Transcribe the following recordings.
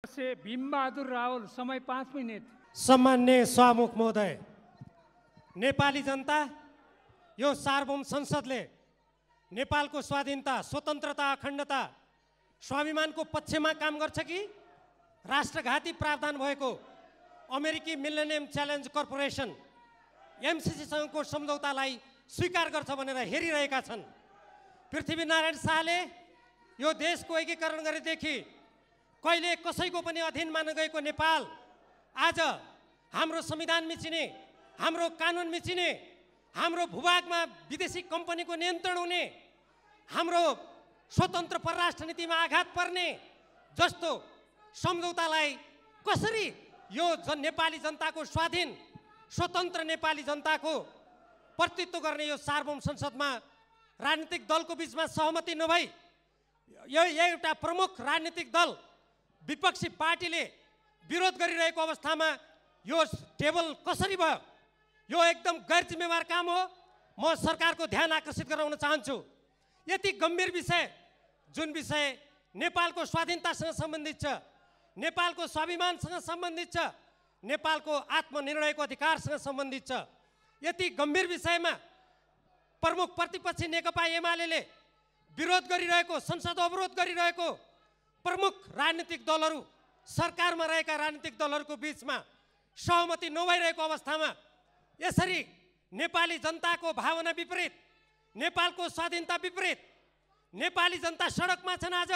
से भीमबहादुर रावल, समय 5 मिनट। सम्मान्य सभामुख महोदय, नेपाली जनता यो सार्वभौम संसदले नेपालको स्वाधीनता, स्वतन्त्रता, अखण्डता, स्वाभिमानको पक्षमा काम गर्छ कि राष्ट्रघाती प्रावधान भएको अमेरिकी मिलेनियम च्यालेन्ज कर्पोरेसन एमसिसीसँगको सम्झौतालाई स्वीकार गर्छ भनेर हेरिरहेका छन्। पृथ्वीनारायण शाहले यो देशको एकीकरण गरेदेखि कहिले कसैको पनि अधीनमा नगएको नेपाल आज हाम्रो संविधान मिचिने, हाम्रो कानुन मिचिने, हाम्रो भूभागमा विदेशी कम्पनीको नियन्त्रण हुने, हाम्रो स्वतन्त्र परराष्ट्र नीतिमा आघात पर्ने जस्तो सम्झौतालाई कसरी यो नेपाली जनताको स्वाधीन स्वतन्त्र नेपाली जनताको प्रतिनिधित्व गर्ने यो सार्वभौम संसदमा राजनीतिक दलको बीचमा सहमति नभई यो एउटा प्रमुख राजनीतिक दल विपक्षी पार्टीले विरोध गरिरहेको अवस्थामा यो टेबल कसरी भयो? यो एकदम गैर जिम्मेवार काम हो। म सरकारको ध्यान आकर्षित गराउन चाहन्छु। यति गम्भीर विषय, जुन विषय नेपालको स्वाधीनतासँग सम्बन्धित छ, नेपालको स्वाभिमानसँग सम्बन्धित छ, नेपालको आत्मनिर्णयको अधिकारसँग सम्बन्धित छ, यति गम्भीर विषयमा प्रमुख प्रतिपक्षी नेकपा एमाले विरोध गरिरहेको, संसद अवरोध गरिरहेको प्रमुख राजनीतिक दलहरू, सरकारमा रहेका राजनीतिक दलहरूको बीचमा सहमति नभइरहेको अवस्थामा यसरी नेपाली जनताको भावना विपरीत, नेपालको स्वाधीनता विपरीत, नेपाली जनता सडकमा छन्, आज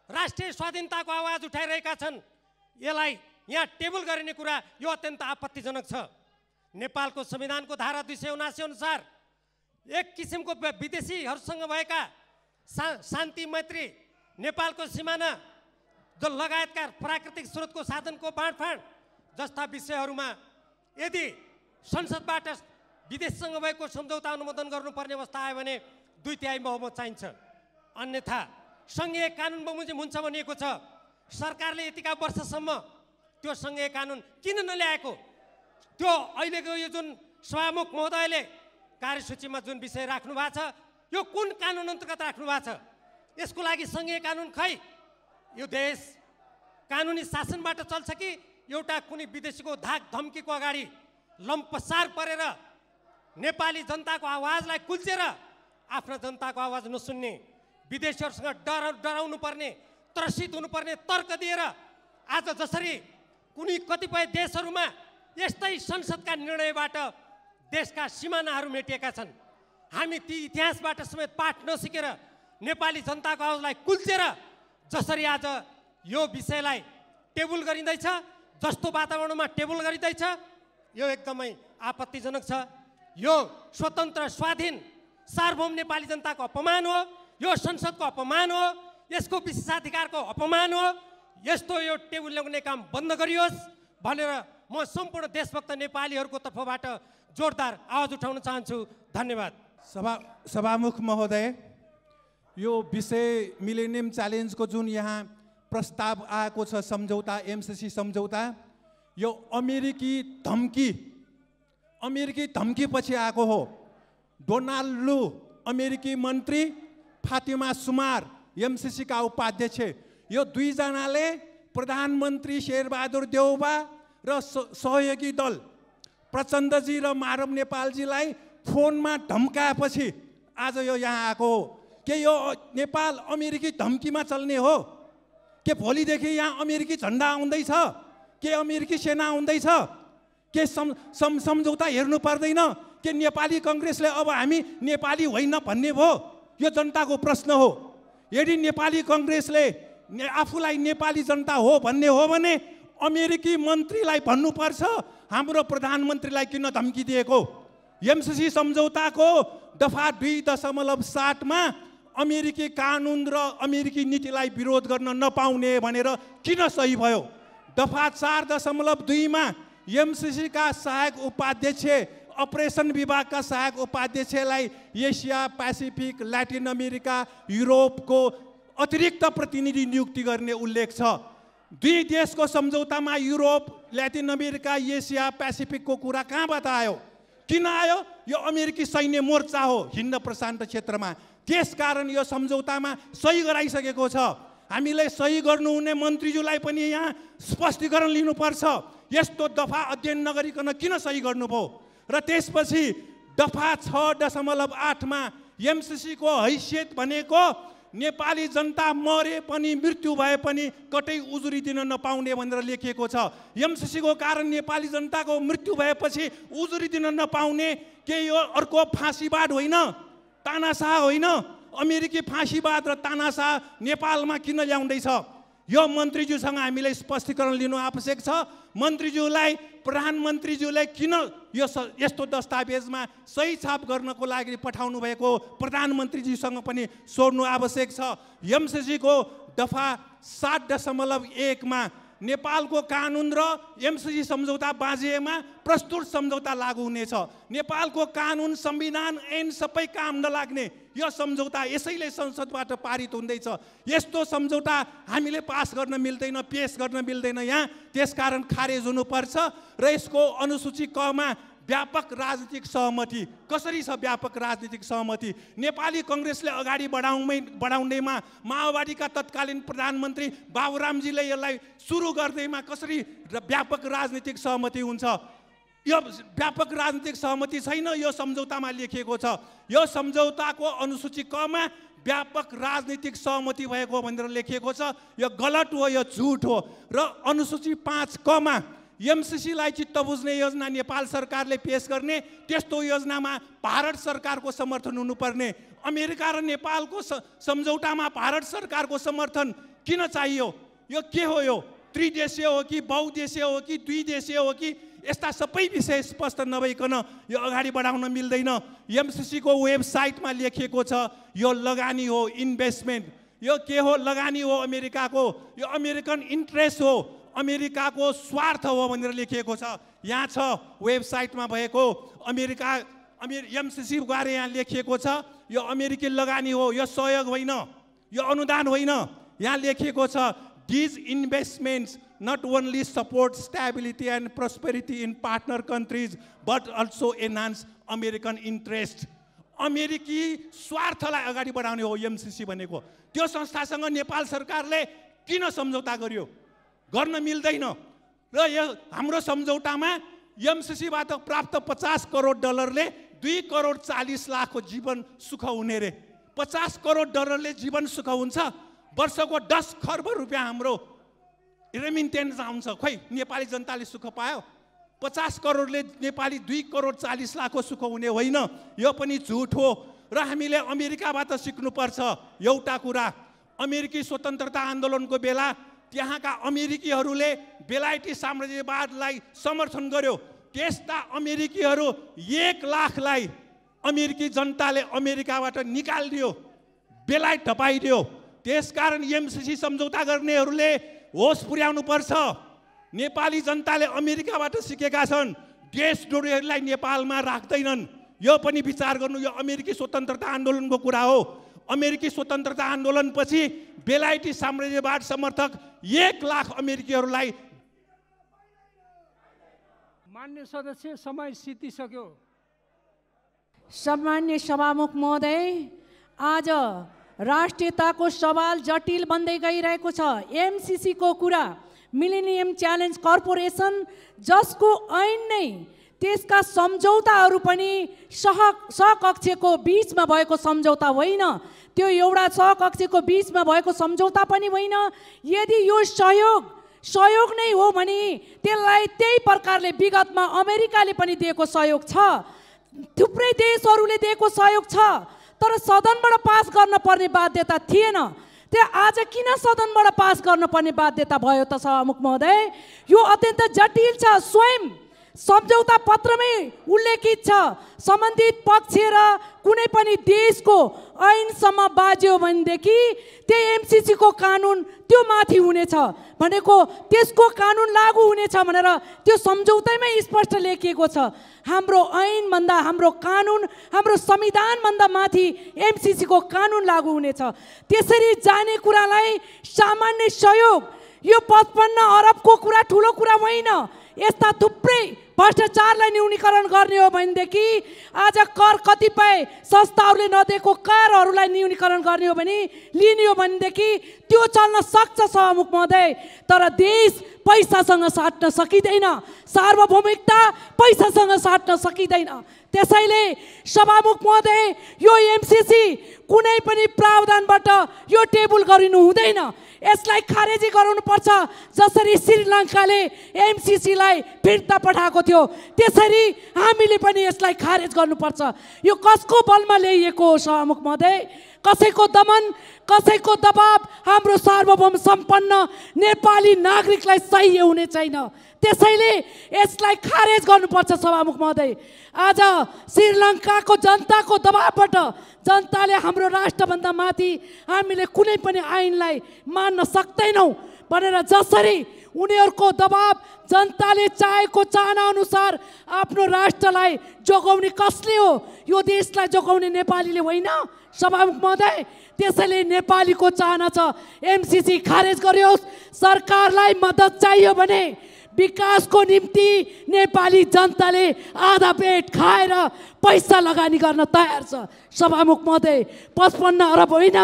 राष्ट्रिय स्वाधीनताको आवाज उठाइरहेका छन्। यसलाई यहाँ टेबल गरिने कुरा यो अत्यन्त आपत्तिजनक छ। नेपालको संविधानको धारा 279 अनुसार एक किसिमको विदेशीहरूसँग भएका शान्ति मैत्री, नेपालको सिमाना लगायतका प्राकृतिक स्रोतको साधनको बाँडफाँड जस्ता विषयहरूमा यदि संसदबाट विदेशसँग भएको सम्झौता अनुमोदन गर्नुपर्ने अवस्था आयो भने 2/3 बहुमत चाहिन्छ। अन्यथा सङ्घीय कानुन बमोजिम हुन्छ भनिएको छ। सरकारले यतिका वर्षसम्म त्यो सङ्घीय कानुन किन नल्याएको? त्यो अहिलेको यो जुन सभामुख महोदयले कार्यसूचीमा जुन विषय राख्नु भएको छ, यो कुन कानुन अन्तर्गत राख्नु भएको छ? यसको लागि सङ्घीय कानुन खै? यो देश कानुनी शासनबाट चल्छ कि एउटा कुनै विदेशीको धाक धम्कीको अगाडि लम्पसार परेर नेपाली जनताको आवाजलाई कुल्चेर आफ्ना जनताको आवाज नसुन्ने, विदेशीहरूसँग डराउनु पर्ने, त्रसित हुनुपर्ने तर्क दिएर आज जसरी कुनै कतिपय देशहरूमा यस्तै संसदका निर्णयबाट देशका सिमानाहरू मेटिएका छन्, हामी ती इतिहासबाट समेत पाठ नसिकेर नेपाली जनताको आवाजलाई कुल्चेर जसरी आज यो विषयलाई टेबल गरिँदैछ, जस्तो वातावरणमा टेबल गरिँदैछ, यो एकदमै आपत्तिजनक छ। यो स्वतन्त्र स्वाधीन सार्वभौम नेपाली जनताको अपमान हो, यो संसदको अपमान हो, यसको विशेषाधिकारको अपमान हो। यस्तो यो टेबल ल्याउने काम बन्द गरियोस् भनेर म सम्पूर्ण देशभक्त नेपालीहरूको तर्फबाट जोरदार आवाज उठाउन चाहन्छु। धन्यवाद। सभामुख महोदय, यो विषय मिलेनियम च्यालेन्जको जुन यहाँ प्रस्ताव आएको छ, सम्झौता, एमसिसी सम्झौता, यो अमेरिकी धम्की पछि आएको हो। डोनाल्ड लू अमेरिकी मन्त्री, फातिमा सुमार एमसिसी का उपाध्यक्ष, यो दुईजनाले प्रधानमन्त्री शेरबहादुर देउबा र सहयोगी दल प्रचण्डजी र माधव नेपालजीलाई फोनमा धम्काएपछि आज यो यहाँ आएको हो। के यो नेपाल अमेरिकी धम्कीमा चल्ने हो? के भोलिदेखि यहाँ अमेरिकी झन्डा आउँदैछ? के अमेरिकी सेना आउँदैछ? के सम्झौता हेर्नु पर्दैन? के नेपाली कङ्ग्रेसले अब हामी नेपाली होइन भन्ने भयो? यो जनताको प्रश्न हो। यदि नेपाली कङ्ग्रेसले आफूलाई नेपाली जनता हो भन्ने हो भने अमेरिकी मन्त्रीलाई भन्नुपर्छ, हाम्रो प्रधानमन्त्रीलाई किन धम्की दिएको? एमसिसी सम्झौताको दफा 2.7 मा अमेरिकी कानुन र अमेरिकी नीतिलाई विरोध गर्न नपाउने भनेर किन सही भयो? दफा 4.2 मा एमसिसी का सहायक उपाध्यक्ष, अपरेसन विभागका सहायक उपाध्यक्षलाई एसिया, पेसिफिक, ल्याटिन अमेरिका, युरोपको अतिरिक्त प्रतिनिधि नियुक्ति गर्ने उल्लेख छ। दुई देशको सम्झौतामा युरोप, ल्याटिन अमेरिका, एसिया, पेसिफिकको कुरा कहाँबाट आयो? किन आयो? यो अमेरिकी सैन्य मोर्चा हो हिन्द प्रशान्त क्षेत्रमा। त्यसकारण यो सम्झौतामा सही गराइसकेको छ। हामीले सही गर्नुहुने मन्त्रीज्यूलाई पनि यहाँ स्पष्टीकरण लिनुपर्छ। यस्तो दफा अध्ययन नगरिकन किन सही गर्नुभयो? र त्यसपछि दफा 6.8 मा एमसीसीको हैसियत भनेको नेपाली जनता मरे पनि मृत्यु भए पनि कतै उजुरी दिन नपाउने भनेर लेखिएको छ। एमसीसीको कारण नेपाली जनताको मृत्यु भएपछि उजुरी दिन नपाउने के यो अर्को फाँसीवाद होइन, तानाशाह होइन? अमेरिकी फाँसीवाद र तानाशाह नेपालमा किन ल्याउँदैछ? यो मन्त्रीज्यूसँग हामीले स्पष्टीकरण लिनु आवश्यक छ। मन्त्रीज्यूलाई, प्रधानमन्त्रीज्यूलाई किन यो यस्तो दस्तावेजमा सही छाप गर्नको लागि पठाउनु भएको प्रधानमन्त्रीज्यूसँग पनि सोध्नु आवश्यक छ। एमसीसीको दफा 7.1 मा नेपालको कानुन र एमसीसी सम्झौता बाँझिएमा प्रस्तुत सम्झौता लागू हुनेछ। नेपालको कानुन, संविधान, ऐन सबै काम नलाग्ने यो सम्झौता यसैले संसदबाट पारित हुँदैछ। यस्तो सम्झौता हामीले पास गर्न मिल्दैन, पेश गर्न मिल्दैन यहाँ। त्यसकारण खारेज हुनुपर्छ र यसको अनुसूची क मा व्यापक राजनीतिक सहमति। कसरी छ व्यापक राजनीतिक सहमति? नेपाली कङ्ग्रेसले अगाडि बढाउँदैमा माओवादीका तत्कालीन प्रधानमन्त्री बाबुरामजीले यसलाई सुरु गर्दैमा कसरी व्यापक राजनीतिक सहमति हुन्छ? यो व्यापक राजनीतिक सहमति छैन, यो सम्झौतामा लेखिएको छ। यो सम्झौताको अनुसूची क मा व्यापक राजनीतिक सहमति भएको भनेर लेखिएको छ। यो गलत हो, यो झुट हो। र अनुसूची 5 क मा एमसीसीलाई चित्त बुझ्ने योजना नेपाल सरकारले पेश गर्ने, त्यस्तो योजनामा भारत सरकारको समर्थन हुनुपर्ने। अमेरिका र नेपालको सम्झौतामा भारत सरकारको समर्थन किन चाहियो? यो के हो? यो त्रिदेशीय हो कि बहुदेशीय हो कि द्विदेशीय हो कि? यस्ता सबै विषय स्पष्ट नभइकन यो अगाडि बढाउन मिल्दैन। एमसीसीको वेबसाइटमा लेखिएको छ यो लगानी हो, इन्भेस्टमेन्ट। यो के हो? लगानी हो अमेरिकाको, यो अमेरिकन इन्ट्रेस्ट हो, अमेरिकाको स्वार्थ हो भनेर लेखिएको छ। यहाँ छ वेबसाइटमा भएको एमसीसी बारे यहाँ लेखिएको छ यो अमेरिकी लगानी हो, यो सहयोग होइन, यो अनुदान होइन। यहाँ लेखिएको छ these investments not only support stability and prosperity in partner countries but also enhance American interest. अमेरिकी स्वार्थलाई अगाडि बढाउने हो एमसीसी भनेको। त्यो संस्थासँग नेपाल सरकारले किन सम्झौता गर्यो? गर्न मिल्दैन। र यो हाम्रो सम्झौतामा एमसीसीबाट प्राप्त 50 करोड डलरले 2 करोड 40 लाखको जीवन सुख हुने रे। 50 करोड डलरले जीवन सुख हुन्छ? वर्षको 10 खर्ब रुपियाँ हाम्रो रेमिटेन्स आउँछ। खोइ नेपाली जनताले सुख पायो? 50 करोडले नेपाली 2 करोड 40 लाखको सुख हुने होइन। यो पनि झुट हो। र हामीले अमेरिकाबाट सिक्नुपर्छ एउटा कुरा। अमेरिकी स्वतन्त्रता आन्दोलनको बेला त्यहाँका अमेरिकीहरूले बेलायती साम्राज्यवादलाई समर्थन गर्यो। त्यस्ता अमेरिकीहरू 1 लाखलाई अमेरिकी जनताले अमेरिकाबाट निकालिदियो, बेलायत धपाइदियो। त्यसकारण एमसीसी सम्झौता गर्नेहरूले होस पुर्याउनु पर्छ। नेपाली जनताले अमेरिकाबाट सिकेका छन्, देशद्रोहीहरूलाई नेपालमा राख्दैनन्। यो पनि विचार गर्नु। यो अमेरिकी स्वतन्त्रता आन्दोलनको कुरा हो। अमेरिकी स्वतन्त्रता आन्दोलनपछि बेलायती साम्राज्यवाद समर्थक 1 लाख अमेरिकीहरूलाई। मान्य सदस्य, समय सिद्धिसक्यो। सम्मान्य सभामुख महोदय, आज राष्ट्रियताको सवाल जटिल बन्दै गइरहेको छ। एमसीसी को कुरा, मिलेनियम च्यालेन्ज कर्पोरेसन जसको ऐन नै त्यसका सम्झौताहरू पनि सहकक्षको बीचमा भएको सम्झौता होइन, त्यो एउटा सहकक्षको बीचमा भएको सम्झौता पनि होइन। यदि यो सहयोग नै हो भने त्यसलाई त्यही प्रकारले विगतमा अमेरिकाले पनि दिएको सहयोग छ, थुप्रै देशहरूले दिएको सहयोग छ, तर सदनबाट पास गर्न पर्ने बाध्यता थिएन। त्यो आज किन सदनबाट पास गर्न पर्ने बाध्यता भयो त सभामुख महोदय? यो अत्यन्त जटिल छ। स्वयं सम्झौता पत्रमै उल्लेखित छ, सम्बन्धित पक्ष र कुनै पनि देशको ऐनसम्म बाज्यो भनेदेखि त्यही एमसीसी को कानुन त्यो माथि हुनेछ भनेको, त्यसको कानुन लागू हुनेछ भनेर त्यो सम्झौतामै स्पष्ट लेखिएको छ। हाम्रो ऐनभन्दा, हाम्रो कानुन, हाम्रो संविधानभन्दा माथि एमसीसी को कानुन लागू हुनेछ। त्यसरी जाने कुरालाई सामान्य सहयोग, यो 55 अरबको कुरा ठुलो कुरा होइन। यस्ता थुप्रै भ्रष्टाचारलाई न्यूनीकरण गर्ने हो भनेदेखि आज कर कतिपय संस्थाहरूले नदिएको करहरूलाई न्यूनीकरण गर्ने हो भने लिने हो भनेदेखि त्यो चल्न सक्छ सभामुख महोदय। तर देश पैसासँग साट्न सकिँदैन, सार्वभौमिकता पैसासँग साट्न सकिँदैन। त्यसैले सभामुख महोदय यो एमसीसी कुनै पनि प्रावधानबाट यो टेबल गरिनु हुँदैन, यसलाई खारेजी गराउनुपर्छ। जसरी श्रीलङ्काले एमसीसीलाई फिर्ता पठाएको थियो त्यसरी हामीले पनि यसलाई खारेज गर्नुपर्छ। यो कसको बलमा ल्याइएको हो सभामुख महोदय? कसैको दमन, कसैको दबाब हाम्रो सार्वभौम सम्पन्न नेपाली नागरिकलाई सह्य हुने छैन। त्यसैले यसलाई खारेज गर्नुपर्छ सभामुख महोदय। आज श्रीलङ्काको जनताको दबाबबाट जनताले हाम्रो राष्ट्रभन्दा माथि हामीले कुनै पनि ऐनलाई मान्न सक्दैनौँ भनेर जसरी उनीहरूको दबाब जनताले चाहेको चाहना अनुसार आफ्नो राष्ट्रलाई जोगाउने कसले हो? यो देशलाई जोगाउने नेपालीले होइन सभामुख महोदय। त्यसैले नेपालीको चाहना छ एमसीसी खारेज गरियोस्। सरकारलाई मद्दत चाहियो भने विकासको निम्ति नेपाली जनताले आधा पेट खाएर पैसा लगानी गर्न तयार छ सभामुख महोदय। 55 अरब होइन,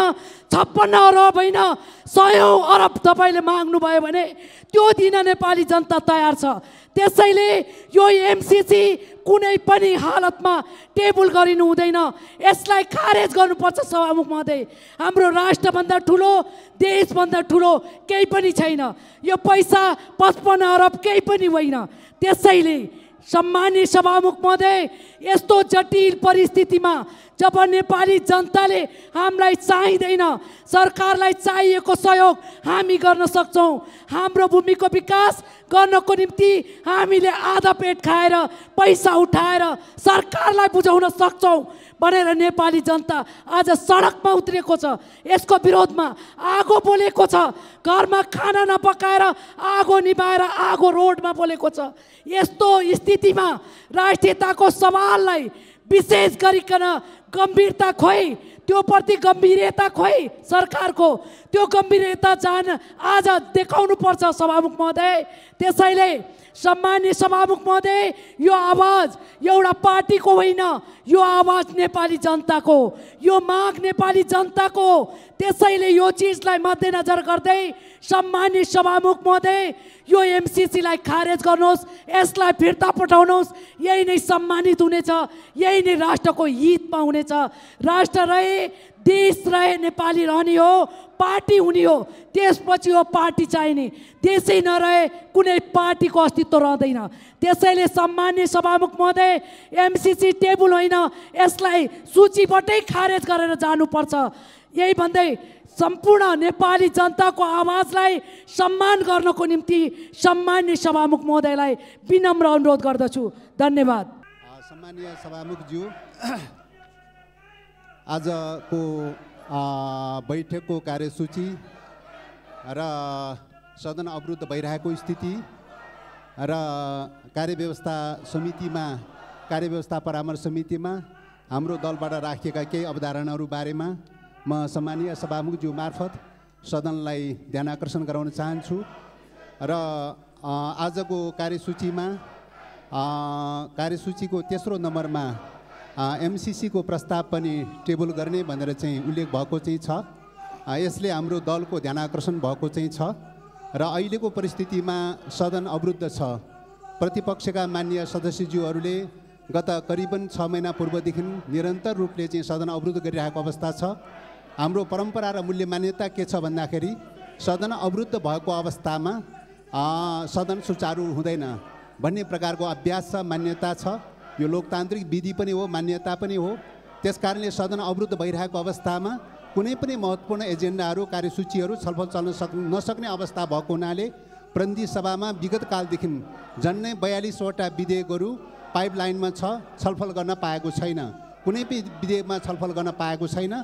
56 अरब होइन, 100 अरब तपाईँले माग्नुभयो भने त्यो दिन नेपाली जनता तयार छ। त्यसैले यो एमसीसी कुनै पनि हालतमा टेबल गरिनु हुँदैन, यसलाई खारेज गर्नुपर्छ सभामुख महोदय। हाम्रो राष्ट्रभन्दा ठुलो, देशभन्दा ठुलो केही पनि छैन। यो पैसा 55 अरब केही पनि होइन। त्यसैले सम्मानीय सभामुख महोदय, यस्तो जटिल परिस्थितिमा जब नेपाली जनताले हामीलाई चाहिँदैन, सरकारलाई चाहिएको सहयोग हामी गर्न सक्छौँ। हाम्रो भूमिको विकास गर्नको निम्ति हामीले आधा पेट खाएर पैसा उठाएर सरकारलाई बुझाउन सक्छौँ भनेर नेपाली जनता आज सडकमा उत्रिएको छ। यसको विरोधमा आगो बोलेको छ। घरमा खाना नपकाएर आगो निभाएर आगो रोडमा बोलेको छ। यस्तो स्थितिमा राष्ट्रियताको सवाललाई विशेष गरिकन गम्भीरता खोइ, त्यो प्रति गम्भीरता खोइ सरकारको, त्यो गम्भीरता जान आज देखाउनु पर्छ सभामुख महोदय। त्यसैले सम्मानीय सभामुख महोदय, यो आवाज एउटा पार्टीको होइन, यो आवाज नेपाली जनताको, यो माग नेपाली जनताको। त्यसैले यो चिजलाई मध्यनजर गर्दै सम्मानीय सभामुख महोदय, यो एमसीसीलाई खारेज गर्नुहोस्, यसलाई फिर्ता पठाउनुहोस्। यही नै सम्मानित हुनेछ, यही नै राष्ट्रको हितमा हुनेछ। राष्ट्र रहे, देश रहे, नेपाली रहने हो, पार्टी हुने हो, त्यसपछि हो पार्टी चाहिने। देशै नरहे कुनै पार्टीको अस्तित्व रहँदैन। त्यसैले सम्मानीय सभामुख महोदय, एमसीसी टेबल होइन, यसलाई सूचीबाटै खारेज गरेर जानुपर्छ। यही भन्दै सम्पूर्ण नेपाली जनताको आवाजलाई सम्मान गर्नको निम्ति सम्मानीय सभामुख महोदयलाई विनम्र अनुरोध गर्दछु। धन्यवाद। सम्मानीय सभामुखज्यू, आजको बैठकको कार्यसूची र सदन अवरुद्ध भइरहेको स्थिति र कार्यव्यवस्था परामर्श समितिमा हाम्रो दलबाट राखिएका केही अवधारणाहरू बारेमा म सम्मानीय सभामुखज्यू मार्फत सदनलाई ध्यान आकर्षण गराउन चाहन्छु। र आजको कार्यसूचीको तेस्रो नम्बरमा एमसीसीको प्रस्ताव पनि टेबल गर्ने भनेर चाहिँ उल्लेख भएको चाहिँ छ। यसले हाम्रो दलको ध्यान आकर्षण भएको चाहिँ छ। र अहिलेको परिस्थितिमा सदन अवरुद्ध छ। प्रतिपक्षका माननीय सदस्यज्यूहरूले गत करिबन 6 महिना पूर्वदेखि निरन्तर रूपले चाहिँ सदन अवरुद्ध गरिरहेको अवस्था छ। हाम्रो परम्परा र मूल्य मान्यता के छ भन्दाखेरि सदन अवरुद्ध भएको अवस्थामा सदन सुचारू हुँदैन भन्ने प्रकारको अभ्यास छ, मान्यता छ। यो लोकतान्त्रिक विधि पनि हो, मान्यता पनि हो। त्यसकारणले सदन अवरुद्ध भइरहेको अवस्थामा कुनै पनि महत्त्वपूर्ण एजेन्डाहरू, कार्यसूचीहरू छलफल चल्न नसक्ने अवस्था भएको हुनाले प्रतिनिधि सभामा विगत कालदेखि झन्डै 42वटा विधेयकहरू पाइपलाइनमा छ, छलफल गर्न पाएको छैन। कुनै पनि विधेयकमा छलफल गर्न पाएको छैन।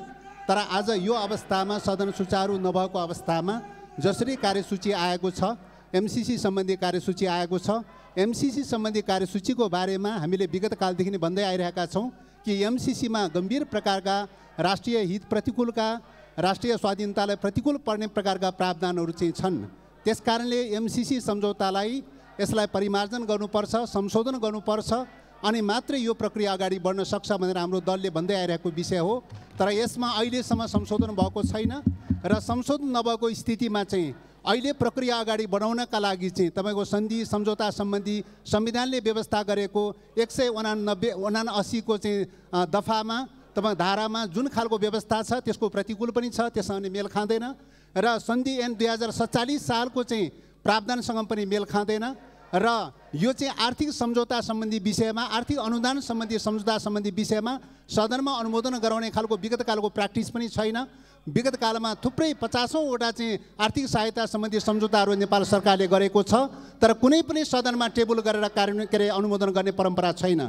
तर आज यो अवस्थामा सदन सुचारू नभएको अवस्थामा जसरी कार्यसूची आएको छ, एमसीसी सम्बन्धी कार्यसूची आएको छ, एमसीसी सम्बन्धी कार्यसूचीको बारेमा हामीले विगत कालदेखि भन्दै आइरहेका छौँ कि एमसीसीमा गम्भीर प्रकारका राष्ट्रिय हित प्रतिकूलका, राष्ट्रिय स्वाधीनतालाई प्रतिकूल पर्ने प्रकारका प्रावधानहरू चाहिँ छन्। त्यसकारणले एमसीसी सम्झौतालाई यसलाई परिमार्जन गर्नुपर्छ, संशोधन गर्नुपर्छ, अनि मात्रै यो प्रक्रिया अगाडि बढ्न सक्छ भनेर हाम्रो दलले भन्दै आइरहेको विषय हो। तर यसमा अहिलेसम्म संशोधन भएको छैन र संशोधन नभएको स्थितिमा चाहिँ अहिले प्रक्रिया अगाडि बढाउनका लागि चाहिँ तपाईँको सन्धि सम्झौता सम्बन्धी संविधानले व्यवस्था गरेको 189 को चाहिँ दफामा तपाईँ धारामा जुन खालको व्यवस्था छ त्यसको प्रतिकूल पनि छ, त्यससँग मेल खाँदैन र सन्धि ऐन 2047 सालको चाहिँ प्रावधानसँग पनि मेल खाँदैन र यो चाहिँ आर्थिक सम्झौता सम्बन्धी विषयमा, आर्थिक अनुदान सम्बन्धी सम्झौता सम्बन्धी विषयमा सदनमा अनुमोदन गराउने खालको विगत कालको प्र्याक्टिस पनि छैन। विगत कालमा थुप्रै 50औँवटा चाहिँ आर्थिक सहायता सम्बन्धी सम्झौताहरू नेपाल सरकारले गरेको छ, तर कुनै पनि सदनमा टेबल गरेर कार्यान्वयन अनुमोदन गर्ने परम्परा छैन।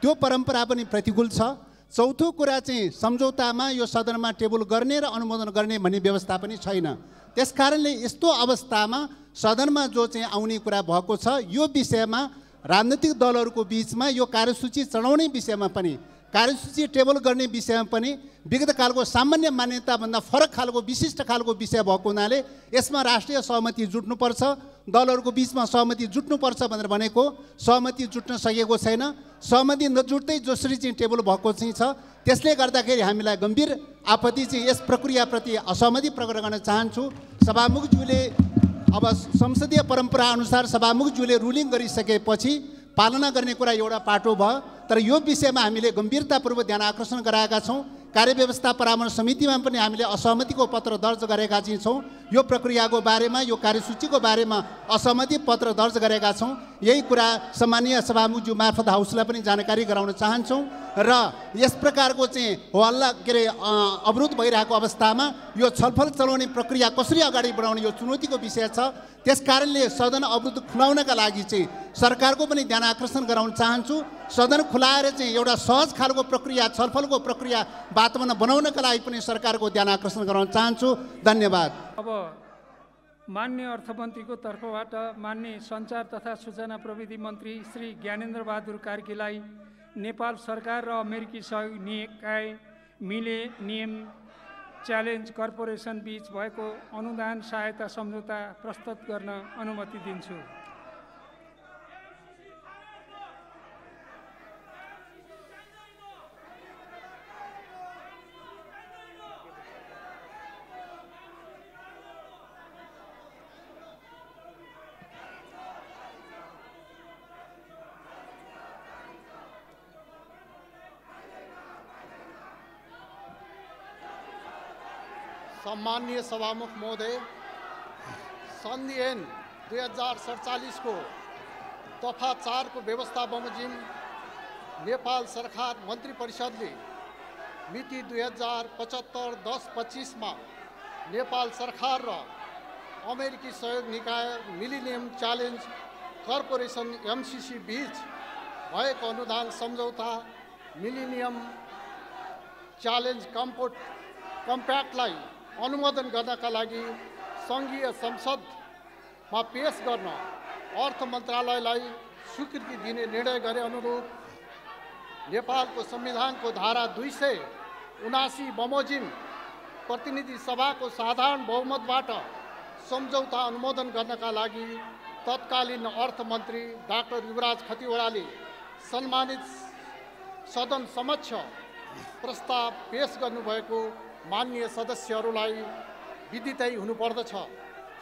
त्यो परम्परा पनि प्रतिकूल छ। चौथो कुरा चाहिँ सम्झौतामा यो सदनमा टेबल गर्ने र अनुमोदन गर्ने भन्ने व्यवस्था पनि छैन। त्यसकारणले यस्तो अवस्थामा सदनमा जो चाहिँ आउने कुरा भएको छ यो विषयमा राजनीतिक दलहरूको बिचमा यो कार्यसूची चढाउने विषयमा पनि, कार्यसूची टेबल गर्ने विषयमा पनि विगत कालको सामान्य मान्यताभन्दा फरक खालको विशिष्ट खालको विषय भएको हुनाले यसमा राष्ट्रिय सहमति जुट्नुपर्छ, दलहरूको बिचमा सहमति जुट्नुपर्छ भनेर भनेको सहमति जुट्न सकेको छैन। सहमति नजुट्दै जसरी चाहिँ टेबल भएको चाहिँ छ, त्यसले गर्दाखेरि हामीलाई गम्भीर आपत्ति चाहिँ यस प्रक्रियाप्रति असहमति प्रकट गर्न चाहन्छु। सभामुखज्यूले अब संसदीय परम्परा अनुसार सभामुखज्यूले रुलिङ गरिसकेपछि पालना गर्ने कुरा एउटा पाटो भयो, तर यो विषयमा हामीले गम्भीरतापूर्वक ध्यान आकर्षण गराएका छौँ। कार्यव्यवस्था परामर्श समितिमा पनि हामीले असहमतिको पत्र दर्ज गरेका चाहिँ छौँ। यो प्रक्रियाको बारेमा, यो कार्यसूचीको बारेमा असहमति पत्र दर्ज गरेका छौँ। यही कुरा सम्मानीय सभामुखज्यू मार्फत हाउसलाई पनि जानकारी गराउन चाहन्छौँ र यस प्रकारको चाहिँ हल्ला अवरोध भइरहेको अवस्थामा यो छलफल चलाउने प्रक्रिया कसरी अगाडि बढाउने यो चुनौतीको विषय छ। त्यसकारणले सदन अवरोध खुलाउनका लागि चाहिँ सरकारको पनि ध्यान आकर्षण गराउन चाहन्छु। सदन खुलाएर चाहिँ एउटा सहज खालको प्रक्रिया, छलफलको प्रक्रिया वातावरण बनाउनका लागि पनि सरकारको ध्यान आकर्षण गराउन चाहन्छु। धन्यवाद। अब माननीय अर्थमन्त्रीको तर्फबाट माननीय सञ्चार तथा सूचना प्रविधि मन्त्री श्री ज्ञानेन्द्र बहादुर कार्कीलाई नेपाल सरकार र अमेरिकी सहयोग निकाय मिलेनियम च्यालेन्ज कर्पोरेसन बीच भएको अनुदान सहायता सम्झौता प्रस्तुत गर्न अनुमति दिन्छु। सम्माननीय सभामुख महोदय, सन्धि ऐन 2047 को दफा 4 को व्यवस्था बमोजिम नेपाल सरकार मन्त्री परिषदले मिति 2075-10-25 में नेपाल सरकार र अमेरिकी सहयोग निकाय मिलेनियम च्यालेन्ज कर्पोरेसन MCC बीच भएको अनुदान सम्झौता मिलेनियम च्यालेन्ज कम्प्याक्टलाई अनुमोदन गर्नका लागि सङ्घीय संसदमा पेश गर्न अर्थ मन्त्रालयलाई स्वीकृति दिने निर्णय गरे अनुरूप नेपालको संविधानको धारा 279 बमोजिम प्रतिनिधि सभाको साधारण बहुमतबाट सम्झौता अनुमोदन गर्नका लागि तत्कालीन अर्थमन्त्री डाक्टर युवराज खतिवडाले सम्मानित सदन समक्ष प्रस्ताव पेश गर्नुभएको माननीय सदस्यहरूलाई विदितै हुनुपर्दछ।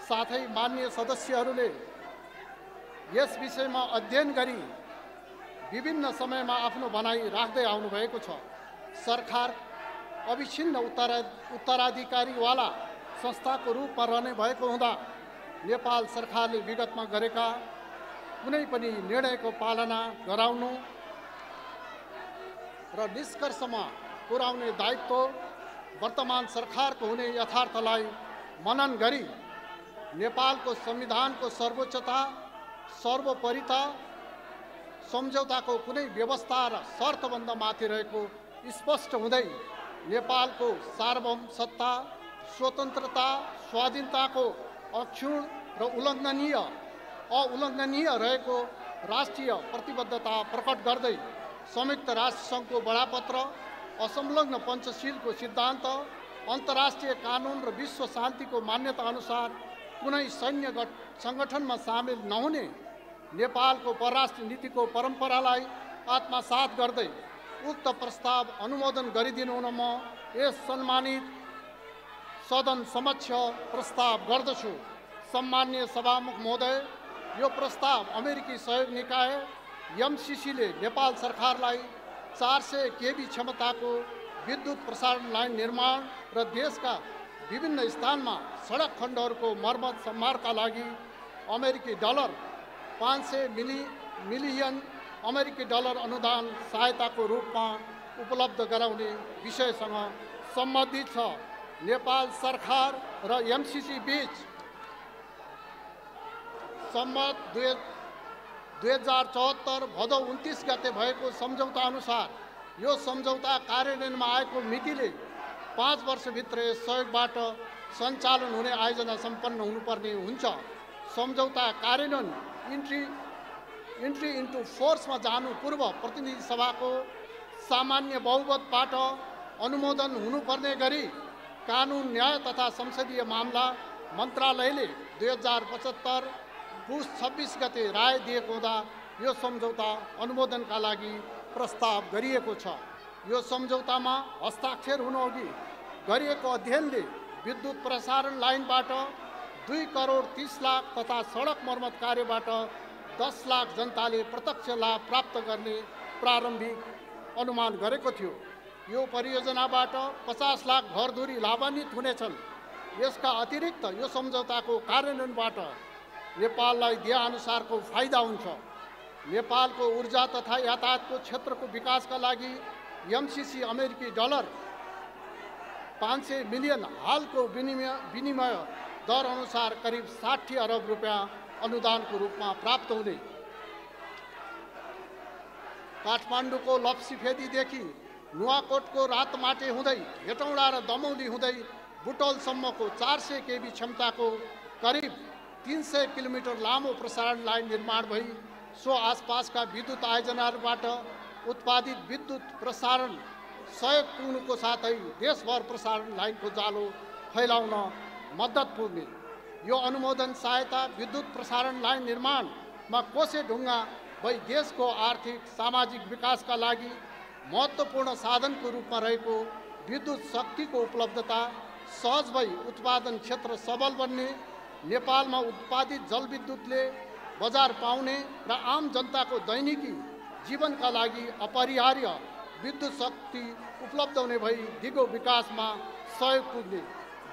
साथै माननीय सदस्यहरूले यस विषयमा अध्ययन गरी विभिन्न समयमा आफ्नो भनाइ राख्दै आउनुभएको छ। सरकार अविच्छिन्न उत्तराधिकारीवाला संस्थाको रूपमा रहने भएको हुँदा नेपाल सरकारले विगतमा गरेका कुनै पनि निर्णयको पालना गराउनु र निष्कर्षमा पुर्याउने दायित्व वर्तमान सरकारको हुने यथार्थलाई मनन गरी नेपालको संविधानको सर्वोच्चता, सर्वोपरिता, सम्झौताको कुनै व्यवस्था र शर्तभन्दा माथि रहेको स्पष्ट हुँदै नेपालको सार्वभौम सत्ता, स्वतन्त्रता, स्वाधीनताको अक्षुण्ण र उल्लङ्घनीय रहेको राष्ट्रिय प्रतिबद्धता प्रकट गर्दै संयुक्त राष्ट्रसङ्घको बडापत्र, असंलग्न पञ्चशीलको सिद्धान्त, अन्तर्राष्ट्रिय कानुन र विश्व शान्तिको मान्यता अनुसार कुनै सैन्य सङ्गठनमा सामेल नहुने नेपालको परराष्ट्र नीतिको परम्परालाई आत्मसात गर्दै उक्त प्रस्ताव अनुमोदन गरिदिनु हुन म यस सम्मानित सदन समक्ष प्रस्ताव गर्दछु। सम्माननीय सभामुख महोदय, यो प्रस्ताव अमेरिकी सहयोग निकाय एमसिसीले नेपाल सरकारलाई 400 केबी क्षमताको विद्युत प्रसारण लाइन निर्माण र देशका विभिन्न स्थानमा सडक खण्डहरूको मर्मत सम्मारका लागि अमेरिकी डलर 500 मिलियन अमेरिकी डलर अनुदान सहायताको रूपमा उपलब्ध गराउने विषयसँग सम्बन्धित छ। नेपाल सरकार र एमसिसी बीच सम्मत 2074 भदौ 29 गते भएको सम्झौता अनुसार यो सम्झौता कार्यान्वयनमा आएको मितिले 5 वर्षभित्र यस सहयोगबाट सञ्चालन हुने आयोजना सम्पन्न हुनुपर्ने हुन्छ। सम्झौता कार्यान्वयन इन्ट्री इन्टु फोर्समा जानु पूर्व प्रतिनिधि सभाको सामान्य बहुमतबाट अनुमोदन हुनुपर्ने गरी कानुन, न्याय तथा संसदीय मामला मन्त्रालयले 2075 पुस 26 गते राय दिएको हुँदा यो सम्झौता अनुमोदनका लागि प्रस्ताव गरिएको छ। यो सम्झौतामा हस्ताक्षर हुनुअघि गरिएको अध्ययनले विद्युत प्रसारण लाइनबाट 2 करोड 30 लाख तथा सडक मर्मत कार्यबाट 10 लाख जनताले प्रत्यक्ष लाभ प्राप्त गर्ने प्रारम्भिक अनुमान गरेको थियो। यो परियोजनाबाट 50 लाख घरधुरी लाभान्वित हुनेछन्। यसका अतिरिक्त यो सम्झौताको कार्यान्वयनबाट नेपाललाई दिएअनुसारको फाइदा हुन्छ। नेपालको ऊर्जा तथा यातायातको क्षेत्रको विकासका लागि एमसिसी अमेरिकी डलर 500 मिलियन हालको विनिमय दर अनुसार करिब 60 अरब रुपियाँ अनुदानको रूपमा प्राप्त हुने। काठमाडौँको लप्सीफेदीदेखि नुवाकोटको रातमाटे हुँदै हेटौँडा र दमौली हुँदै बुटोलसम्मको 400 केबी क्षमताको करिब 300 किलोमिटर लामो प्रसारण लाइन निर्माण भई सो आसपासका विद्युत आयोजनाहरूबाट उत्पादित विद्युत प्रसारण सहयोग पुग्नुको साथै देशभर प्रसारण लाइनको जालो फैलाउन मद्दत पुग्ने। यो अनुमोदन सहायता विद्युत प्रसारण लाइन निर्माणमा कोसे ढुङ्गा भई देशको आर्थिक सामाजिक विकासका लागि महत्त्वपूर्ण साधनको रूपमा रहेको विद्युत शक्तिको उपलब्धता सहज भई उत्पादन क्षेत्र सबल बन्ने, नेपालमा उत्पादित जलविद्युतले बजार पाउने र आम जनताको दैनिकी जीवनका लागि अपरिहार्य विद्युत शक्ति उपलब्ध हुने भई दिगो विकासमा सहयोग पुग्ने।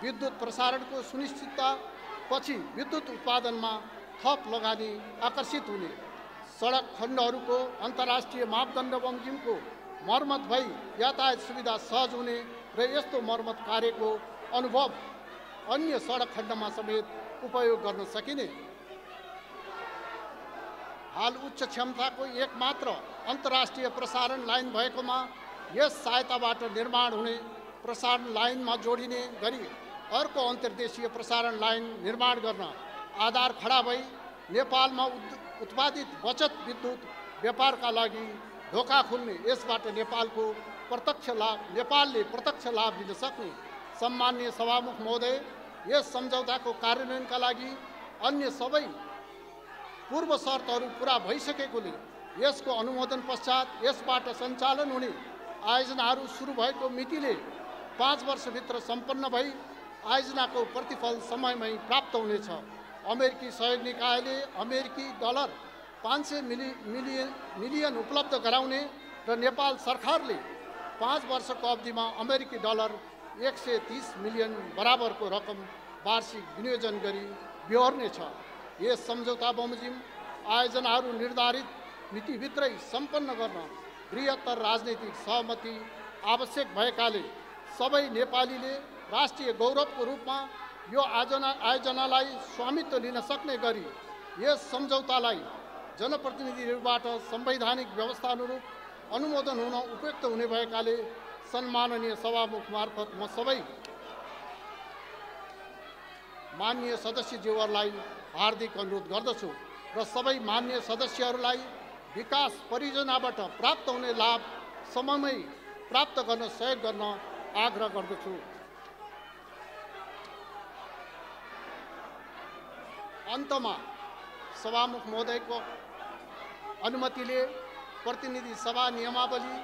विद्युत प्रसारणको सुनिश्चितता पछि विद्युत उत्पादनमा थप लगानी आकर्षित हुने। सडक खण्डहरूको अन्तर्राष्ट्रिय मापदण्ड बमोजिमको मर्मत भई यातायात सुविधा सहज हुने र यस्तो मर्मत कार्यको अनुभव अन्य सडक खण्डमा समेत उपयोग गर्न सकिने। हाल उच्च क्षमताको एकमात्र अन्तर्राष्ट्रिय प्रसारण लाइन भएकोमा यस सहायताबाट निर्माण हुने प्रसारण लाइनमा जोडिने गरी अर्को अन्तर्देशीय प्रसारण लाइन निर्माण गर्न आधार खडा भई नेपालमा उत्पादित बचत विद्युत व्यापारका लागि ढोका खुल्ने। यसबाट नेपालले प्रत्यक्ष लाभ लिन सक्ने। सम्माननीय सभामुख महोदय, यस सम्झौताको कार्यान्वयनका लागि अन्य सबै पूर्व शर्तहरू पुरा भइसकेकोले यसको अनुमोदन पश्चात यसबाट सञ्चालन हुने आयोजनाहरू सुरु भएको मितिले 5 वर्षभित्र सम्पन्न भई आयोजनाको प्रतिफल समयमै प्राप्त हुनेछ। अमेरिकी सहयोग निकायले अमेरिकी डलर 500 मिलियन उपलब्ध गराउने र नेपाल सरकारले 5 वर्षको अवधिमा अमेरिकी डलर 130 मिलियन बराबरको रकम वार्षिक विनियोजन गरी बेहोर्नेछ। यस सम्झौता बमोजिम आयोजनाहरू निर्धारित मितिभित्रै सम्पन्न गर्न बृहत्तर राजनैतिक सहमति आवश्यक भएकाले सबै नेपालीले राष्ट्रिय गौरवको रूपमा यो आयोजनालाई स्वामित्व लिन सक्ने गरी यस सम्झौतालाई जनप्रतिनिधिहरूबाट संवैधानिक व्यवस्था अनुरूप अनुमोदन हुन उपयुक्त हुने भएकाले सम्माननीय सभामुख मार्फत म सबै माननीय सदस्यज्यूहरूलाई हार्दिक अनुरोध गर्दछु र सबै माननीय सदस्यहरूलाई विकास परियोजनाबाट प्राप्त हुने लाभ समयमै प्राप्त गर्न सहयोग गर्न आग्रह गर्दछु। अन्तमा सभामुख महोदयको अनुमतिले प्रतिनिधि सभा नियमावली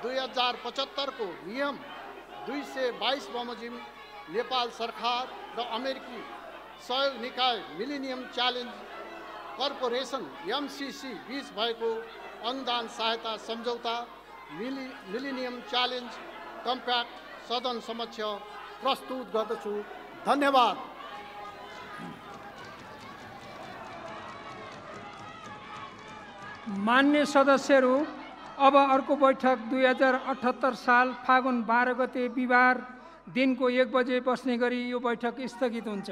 2075 को नियम 222 बमोजिम नेपाल सरकार र अमेरिकी सहयोग निकाय मिलेनियम च्यालेन्ज कर्पोरेसन एमसिसी बीच भएको अनुदान सहायता सम्झौता मिलेनियम च्यालेन्ज कम्प्याक्ट सदन समक्ष प्रस्तुत गर्दछु। धन्यवाद। मान्य सदस्यहरू, अब अर्को बैठक 2078 साल फागुन 12 गते बिहिबार दिनको 1 बजे बस्ने गरी यो बैठक स्थगित हुन्छ।